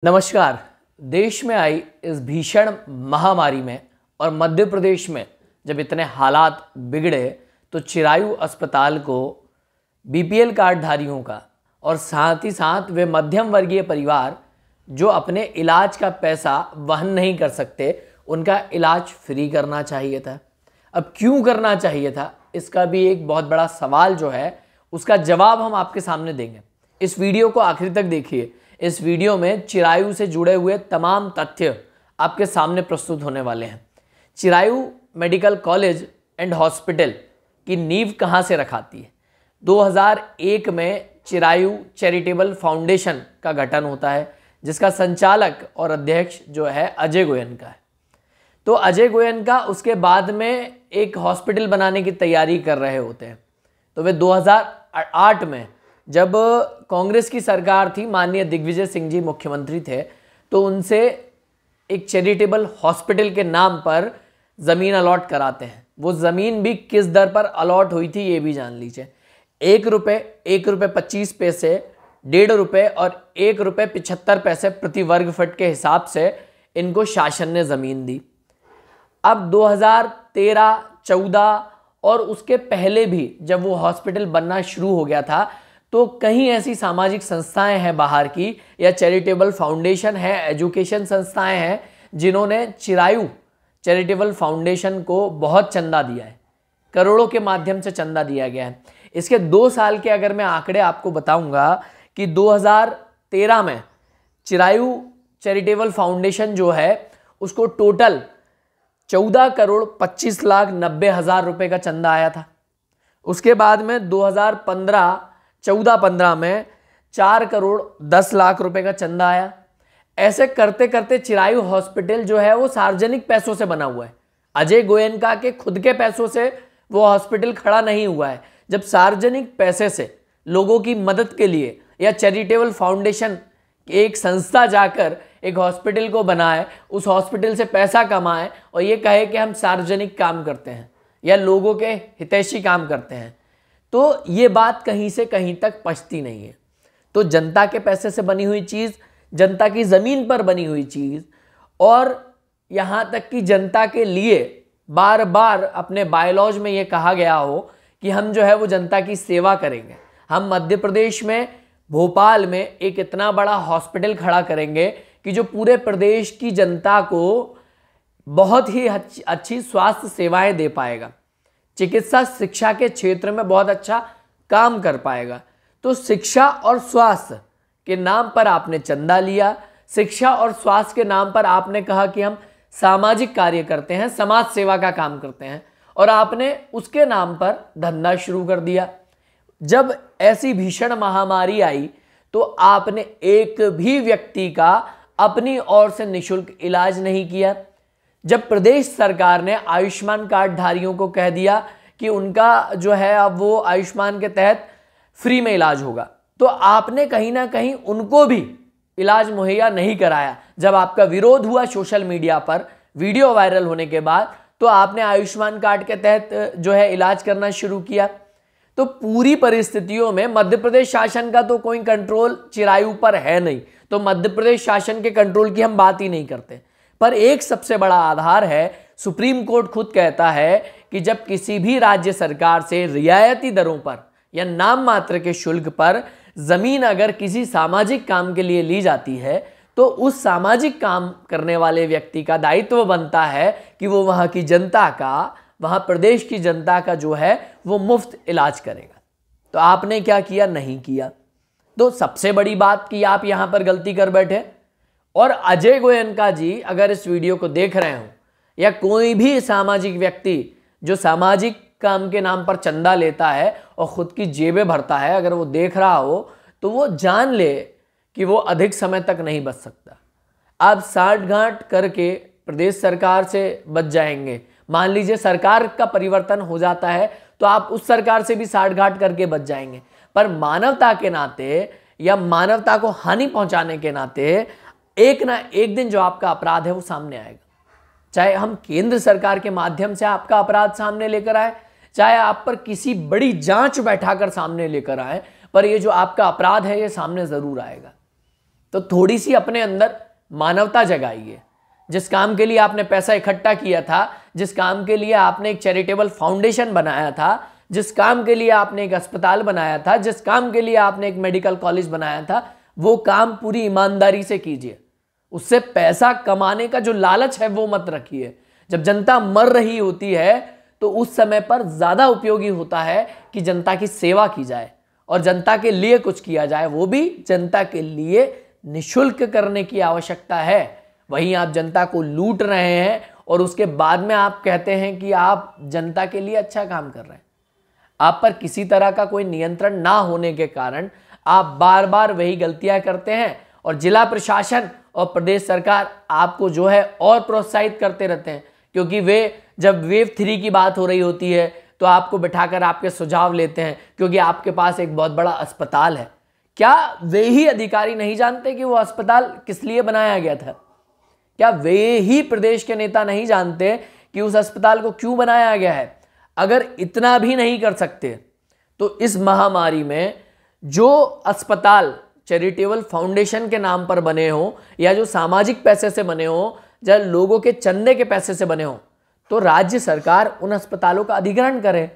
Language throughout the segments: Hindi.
नमस्कार। देश में आई इस भीषण महामारी में और मध्य प्रदेश में जब इतने हालात बिगड़े तो चिरायु अस्पताल को बीपीएल कार्डधारियों का और साथ ही साथ वे मध्यम वर्गीय परिवार जो अपने इलाज का पैसा वहन नहीं कर सकते उनका इलाज फ्री करना चाहिए था। अब क्यों करना चाहिए था, इसका भी एक बहुत बड़ा सवाल जो है उसका जवाब हम आपके सामने देंगे। इस वीडियो को आखिर तक देखिए। इस वीडियो में चिरायु से जुड़े हुए तमाम तथ्य आपके सामने प्रस्तुत होने वाले हैं। Chirayu medical college and hospital की नींव कहां से रखाती है? 2001 में चिरायु चैरिटेबल फाउंडेशन का गठन होता है जिसका संचालक और अध्यक्ष जो है अजय गोयनका है। तो अजय गोयनका उसके बाद में एक हॉस्पिटल बनाने की तैयारी कर रहे होते हैं। तो वे 2008 में जब कांग्रेस की सरकार थी, माननीय दिग्विजय सिंह जी मुख्यमंत्री थे, तो उनसे एक चैरिटेबल हॉस्पिटल के नाम पर ज़मीन अलॉट कराते हैं। वो ज़मीन भी किस दर पर अलॉट हुई थी ये भी जान लीजिए। 1 रुपये, 1 रुपये 25 पैसे, 1.5 रुपये और 1 रुपये 75 पैसे प्रति वर्ग फुट के हिसाब से इनको शासन ने ज़मीन दी। अब 2013, 14 और उसके पहले भी जब वो हॉस्पिटल बनना शुरू हो गया था तो कहीं ऐसी सामाजिक संस्थाएं हैं बाहर की या चैरिटेबल फाउंडेशन है, एजुकेशन संस्थाएं हैं जिन्होंने चिरायु चैरिटेबल फाउंडेशन को बहुत चंदा दिया है। करोड़ों के माध्यम से चंदा दिया गया है। इसके 2 साल के अगर मैं आंकड़े आपको बताऊंगा कि 2013 में चिरायु चैरिटेबल फाउंडेशन जो है उसको टोटल 14,25,90,000 रुपए का चंदा आया था। उसके बाद में 2014-15 में 4,10,00,000 रुपए का चंदा आया। ऐसे करते करते चिरायु हॉस्पिटल जो है वो सार्वजनिक पैसों से बना हुआ है। अजय गोयनका के खुद के पैसों से वो हॉस्पिटल खड़ा नहीं हुआ है। जब सार्वजनिक पैसे से लोगों की मदद के लिए या चैरिटेबल फाउंडेशन एक संस्था जाकर एक हॉस्पिटल को बनाए, उस हॉस्पिटल से पैसा कमाए और ये कहे कि हम सार्वजनिक काम करते हैं या लोगों के हितैषी काम करते हैं, तो ये बात कहीं से कहीं तक पचती नहीं है। तो जनता के पैसे से बनी हुई चीज़, जनता की ज़मीन पर बनी हुई चीज़, और यहाँ तक कि जनता के लिए बार बार अपने बायलॉज में ये कहा गया हो कि हम जो है वो जनता की सेवा करेंगे। हम मध्य प्रदेश में भोपाल में एक इतना बड़ा हॉस्पिटल खड़ा करेंगे कि जो पूरे प्रदेश की जनता को बहुत ही अच्छी स्वास्थ्य सेवाएं दे पाएगा, चिकित्सा शिक्षा के क्षेत्र में बहुत अच्छा काम कर पाएगा। तो शिक्षा और स्वास्थ्य के नाम पर आपने चंदा लिया, शिक्षा और स्वास्थ्य के नाम पर आपने कहा कि हम सामाजिक कार्य करते हैं, समाज सेवा का काम करते हैं, और आपने उसके नाम पर धंधा शुरू कर दिया। जब ऐसी भीषण महामारी आई तो आपने एक भी व्यक्ति का अपनी ओर से निःशुल्क इलाज नहीं किया। जब प्रदेश सरकार ने आयुष्मान कार्ड धारियों को कह दिया कि उनका जो है अब वो आयुष्मान के तहत फ्री में इलाज होगा, तो आपने कहीं ना कहीं उनको भी इलाज मुहैया नहीं कराया। जब आपका विरोध हुआ सोशल मीडिया पर वीडियो वायरल होने के बाद, तो आपने आयुष्मान कार्ड के तहत जो है इलाज करना शुरू किया। तो पूरी परिस्थितियों में मध्य प्रदेश शासन का तो कोई कंट्रोल चिरायु पर है नहीं, तो मध्य प्रदेश शासन के कंट्रोल की हम बात ही नहीं करते। पर एक सबसे बड़ा आधार है, सुप्रीम कोर्ट खुद कहता है कि जब किसी भी राज्य सरकार से रियायती दरों पर या नाम मात्र के शुल्क पर जमीन अगर किसी सामाजिक काम के लिए ली जाती है तो उस सामाजिक काम करने वाले व्यक्ति का दायित्व बनता है कि वो वहाँ की जनता का, वहाँ प्रदेश की जनता का जो है वो मुफ्त इलाज करेगा। तो आपने क्या किया? नहीं किया। तो सबसे बड़ी बात कि आप यहाँ पर गलती कर बैठे। और अजय गोयनका जी अगर इस वीडियो को देख रहे हो या कोई भी सामाजिक व्यक्ति जो सामाजिक काम के नाम पर चंदा लेता है और खुद की जेबें भरता है, अगर वो देख रहा हो तो वो जान ले कि वो अधिक समय तक नहीं बच सकता। आप साठ-गांठ करके प्रदेश सरकार से बच जाएंगे। मान लीजिए सरकार का परिवर्तन हो जाता है तो आप उस सरकार से भी साठ-गांठ करके बच जाएंगे, पर मानवता के नाते या मानवता को हानि पहुंचाने के नाते एक ना एक दिन जो आपका अपराध है वो सामने आएगा। चाहे हम केंद्र सरकार के माध्यम से आपका अपराध सामने लेकर आए, चाहे आप पर किसी बड़ी जांच बैठाकर सामने लेकर आए, पर ये जो आपका अपराध है ये सामने जरूर आएगा। तो थोड़ी सी अपने अंदर मानवता जगाइए। जिस काम के लिए आपने पैसा इकट्ठा किया था, जिस काम के लिए आपने एक चैरिटेबल फाउंडेशन बनाया था, जिस काम के लिए आपने एक अस्पताल बनाया था, जिस काम के लिए आपने एक मेडिकल कॉलेज बनाया था, वो काम पूरी ईमानदारी से कीजिए। उससे पैसा कमाने का जो लालच है वो मत रखिए। जब जनता मर रही होती है तो उस समय पर ज्यादा उपयोगी होता है कि जनता की सेवा की जाए और जनता के लिए कुछ किया जाए, वो भी जनता के लिए निःशुल्क करने की आवश्यकता है। वहीं आप जनता को लूट रहे हैं और उसके बाद में आप कहते हैं कि आप जनता के लिए अच्छा काम कर रहे हैं। आप पर किसी तरह का कोई नियंत्रण ना होने के कारण आप बार बार वही गलतियां करते हैं और जिला प्रशासन और प्रदेश सरकार आपको जो है और प्रोत्साहित करते रहते हैं, क्योंकि वे जब वेव 3 की बात हो रही होती है तो आपको बिठाकर आपके सुझाव लेते हैं, क्योंकि आपके पास एक बहुत बड़ा अस्पताल है। क्या वे ही अधिकारी नहीं जानते कि वो अस्पताल किस लिए बनाया गया था? क्या वे ही प्रदेश के नेता नहीं जानते कि उस अस्पताल को क्यों बनाया गया है? अगर इतना भी नहीं कर सकते तो इस महामारी में जो अस्पताल चैरिटेबल फाउंडेशन के नाम पर बने हो या जो सामाजिक पैसे से बने हो या लोगों के चंदे के पैसे से बने हो, तो राज्य सरकार उन अस्पतालों का अधिग्रहण करे,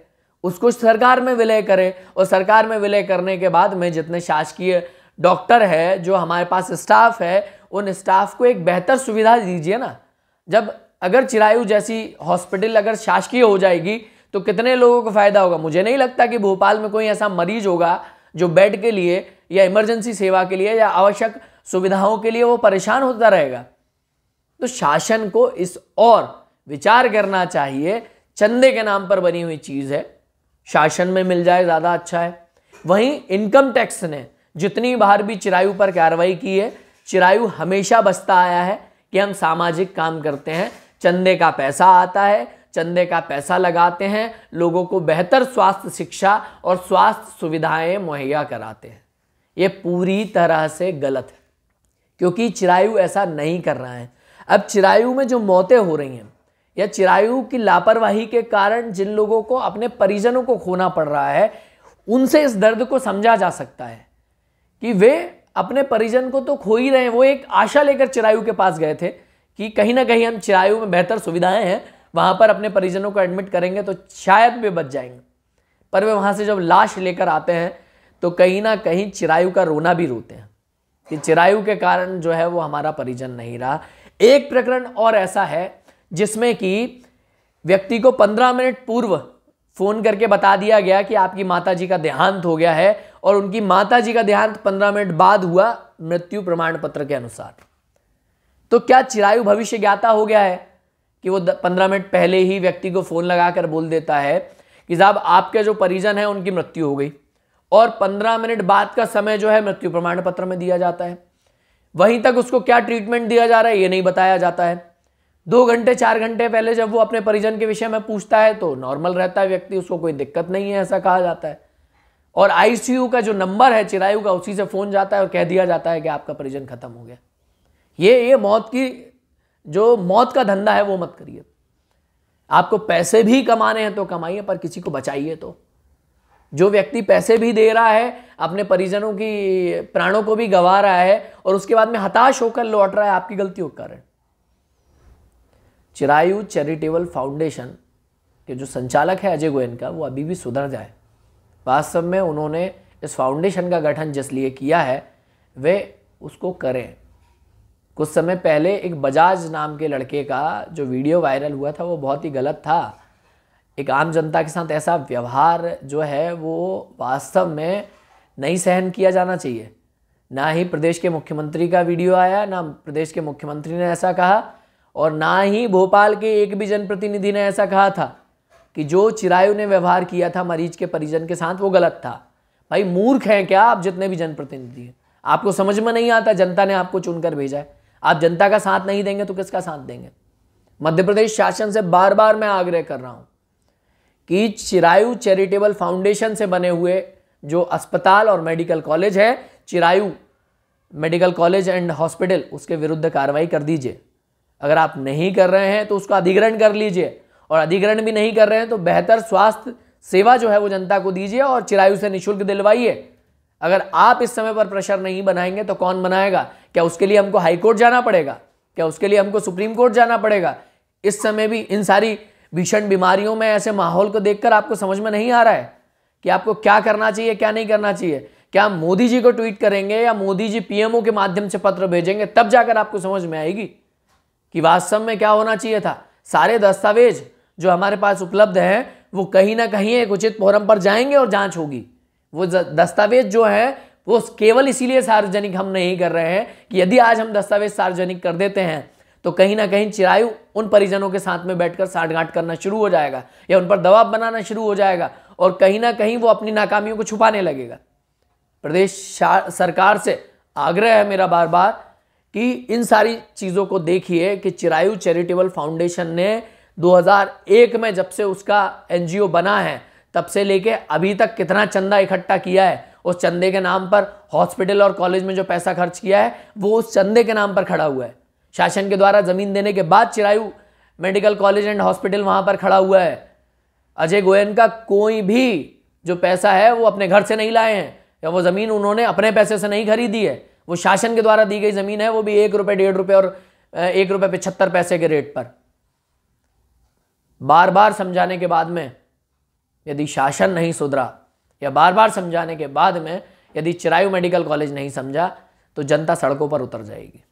उसको सरकार में विलय करे और सरकार में विलय करने के बाद में जितने शासकीय डॉक्टर है, जो हमारे पास स्टाफ है, उन स्टाफ को एक बेहतर सुविधा दीजिए ना। जब अगर चिरायू जैसी हॉस्पिटल अगर शासकीय हो जाएगी तो कितने लोगों को फायदा होगा? मुझे नहीं लगता कि भोपाल में कोई ऐसा मरीज होगा जो बेड के लिए या इमरजेंसी सेवा के लिए या आवश्यक सुविधाओं के लिए वो परेशान होता रहेगा। तो शासन को इस और विचार करना चाहिए। चंदे के नाम पर बनी हुई चीज है, शासन में मिल जाए ज्यादा अच्छा है। वहीं इनकम टैक्स ने जितनी बार भी चिरायू पर कार्रवाई की है, चिरायू हमेशा बचता आया है कि हम सामाजिक काम करते हैं, चंदे का पैसा आता है, चंदे का पैसा लगाते हैं, लोगों को बेहतर स्वास्थ्य शिक्षा और स्वास्थ्य सुविधाएं मुहैया कराते हैं। ये पूरी तरह से गलत है, क्योंकि चिरायू ऐसा नहीं कर रहा है। अब चिरायू में जो मौतें हो रही हैं या चिरायू की लापरवाही के कारण जिन लोगों को अपने परिजनों को खोना पड़ रहा है, उनसे इस दर्द को समझा जा सकता है कि वे अपने परिजन को तो खो ही रहे हैं। वो एक आशा लेकर चिरायू के पास गए थे कि कहीं ना कहीं हम चिरायू में बेहतर सुविधाएं हैं, वहां पर अपने परिजनों को एडमिट करेंगे तो शायद वे बच जाएंगे। पर वे वहां से जब लाश लेकर आते हैं तो कहीं ना कहीं चिरायू का रोना भी रोते हैं कि चिरायू के कारण जो है वो हमारा परिजन नहीं रहा। एक प्रकरण और ऐसा है जिसमें कि व्यक्ति को 15 मिनट पूर्व फोन करके बता दिया गया कि आपकी माताजी का देहांत हो गया है और उनकी माताजी का देहांत 15 मिनट बाद हुआ मृत्यु प्रमाण पत्र के अनुसार। तो क्या चिरायू भविष्य ज्ञाता हो गया है कि वो 15 मिनट पहले ही व्यक्ति को फोन लगाकर बोल देता है कि साहब आपके जो परिजन है उनकी मृत्यु हो गई, और 15 मिनट बाद का समय जो है मृत्यु प्रमाण पत्र में दिया जाता है। वहीं तक उसको क्या ट्रीटमेंट दिया जा रहा है ये नहीं बताया जाता है। 2 घंटे 4 घंटे पहले जब वो अपने परिजन के विषय में पूछता है तो नॉर्मल रहता है व्यक्ति, उसको कोई दिक्कत नहीं है ऐसा कहा जाता है। और आईसीयू का जो नंबर है चिरायू का, उसी से फोन जाता है और कह दिया जाता है कि आपका परिजन खत्म हो गया। ये मौत का धंधा है वो मत करिए। आपको पैसे भी कमाने हैं तो कमाइए, पर किसी को बचाइए। तो जो व्यक्ति पैसे भी दे रहा है, अपने परिजनों की प्राणों को भी गंवा रहा है और उसके बाद में हताश होकर लौट रहा है, आपकी गलतियों के कारण। चिरायू चैरिटेबल फाउंडेशन के जो संचालक है अजय गोयनका, वो अभी भी सुधर जाए। वास्तव में उन्होंने इस फाउंडेशन का गठन जिस लिए किया है वे उसको करें। कुछ समय पहले एक बजाज नाम के लड़के का जो वीडियो वायरल हुआ था वो बहुत ही गलत था। एक आम जनता के साथ ऐसा व्यवहार जो है वो वास्तव में नहीं सहन किया जाना चाहिए। ना ही प्रदेश के मुख्यमंत्री का वीडियो आया, ना प्रदेश के मुख्यमंत्री ने ऐसा कहा, और ना ही भोपाल के एक भी जनप्रतिनिधि ने ऐसा कहा था कि जो चिरायू ने व्यवहार किया था मरीज के परिजन के साथ वो गलत था। भाई मूर्ख हैं क्या आप जितने भी जनप्रतिनिधि हैं? आपको समझ में नहीं आता, जनता ने आपको चुनकर भेजा है। आप जनता का साथ नहीं देंगे तो किसका साथ देंगे? मध्य प्रदेश शासन से बार बार मैं आग्रह कर रहा हूं कि चिरायू चैरिटेबल फाउंडेशन से बने हुए जो अस्पताल और मेडिकल कॉलेज है, Chirayu medical college and hospital, उसके विरुद्ध कार्रवाई कर दीजिए। अगर आप नहीं कर रहे हैं तो उसका अधिग्रहण कर लीजिए, और अधिग्रहण भी नहीं कर रहे हैं तो बेहतर स्वास्थ्य सेवा जो है वो जनता को दीजिए और चिरायू से निःशुल्क दिलवाइए। अगर आप इस समय पर प्रेशर नहीं बनाएंगे तो कौन बनाएगा? क्या उसके लिए हमको हाई कोर्ट जाना पड़ेगा? क्या उसके लिए हमको सुप्रीम कोर्ट जाना पड़ेगा? इस समय भी इन सारी भीषण बीमारियों में ऐसे माहौल को देखकर आपको समझ में नहीं आ रहा है कि आपको क्या करना चाहिए, क्या नहीं करना चाहिए? क्या मोदी जी को ट्वीट करेंगे या मोदी जी पीएमओ के माध्यम से पत्र भेजेंगे, तब जाकर आपको समझ में आएगी कि वास्तव में क्या होना चाहिए था? सारे दस्तावेज जो हमारे पास उपलब्ध हैं वो कहीं ना कहीं एक उचित फोरम पर जाएंगे और जांच होगी। वो दस्तावेज जो है वो केवल इसीलिए सार्वजनिक हम नहीं कर रहे हैं कि यदि आज हम दस्तावेज सार्वजनिक कर देते हैं तो कहीं ना कहीं चिरायु उन परिजनों के साथ में बैठकर साठगांठ करना शुरू हो जाएगा या उन पर दबाव बनाना शुरू हो जाएगा और कहीं ना कहीं वो अपनी नाकामियों को छुपाने लगेगा। प्रदेश सरकार से आग्रह है मेरा बार बार कि इन सारी चीज़ों को देखिए कि चिरायु चैरिटेबल फाउंडेशन ने 2001 में जब से उसका एनजीओ बना है तब से लेके अभी तक कितना चंदा इकट्ठा किया है। उस चंदे के नाम पर हॉस्पिटल और कॉलेज में जो पैसा खर्च किया है वो उस चंदे के नाम पर खड़ा हुआ है। शासन के द्वारा जमीन देने के बाद Chirayu medical college and hospital वहां पर खड़ा हुआ है। अजय गोयन का कोई भी जो पैसा है वो अपने घर से नहीं लाए हैं या वो जमीन उन्होंने अपने पैसे से नहीं खरीदी है। वो शासन के द्वारा दी गई जमीन है, वो भी 1 रुपये, 1.5 रुपये और 1 रुपये 75 पैसे के रेट पर। बार बार समझाने के बाद में यदि शासन नहीं सुधरा या बार बार समझाने के बाद में यदि चिरायु मेडिकल कॉलेज नहीं समझा तो जनता सड़कों पर उतर जाएगी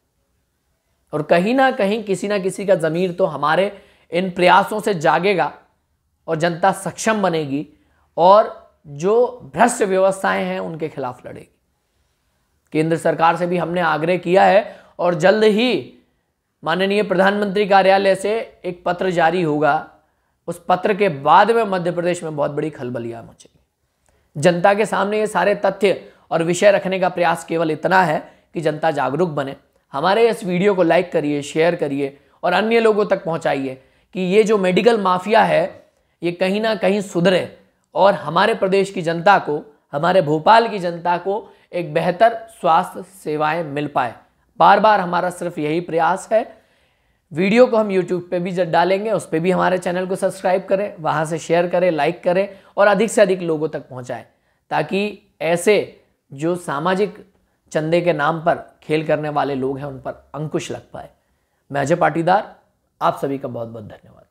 और कहीं ना कहीं किसी ना किसी का ज़मीर तो हमारे इन प्रयासों से जागेगा और जनता सक्षम बनेगी और जो भ्रष्ट व्यवस्थाएं हैं उनके खिलाफ लड़ेगी। केंद्र सरकार से भी हमने आग्रह किया है और जल्द ही माननीय प्रधानमंत्री कार्यालय से एक पत्र जारी होगा। उस पत्र के बाद में मध्य प्रदेश में बहुत बड़ी खलबलियां मचेगी। जनता के सामने ये सारे तथ्य और विषय रखने का प्रयास केवल इतना है कि जनता जागरूक बने। हमारे इस वीडियो को लाइक करिए, शेयर करिए और अन्य लोगों तक पहुंचाइए कि ये जो मेडिकल माफिया है ये कहीं ना कहीं सुधरे और हमारे प्रदेश की जनता को, हमारे भोपाल की जनता को एक बेहतर स्वास्थ्य सेवाएं मिल पाए। बार बार हमारा सिर्फ यही प्रयास है। वीडियो को हम YouTube पे भी डालेंगे, उस पर भी हमारे चैनल को सब्सक्राइब करें, वहाँ से शेयर करें, लाइक करें और अधिक से अधिक लोगों तक पहुँचाएं ताकि ऐसे जो सामाजिक चंदे के नाम पर खेल करने वाले लोग हैं उन पर अंकुश लग पाए। मैं अजय पाटीदार, आप सभी का बहुत बहुत धन्यवाद।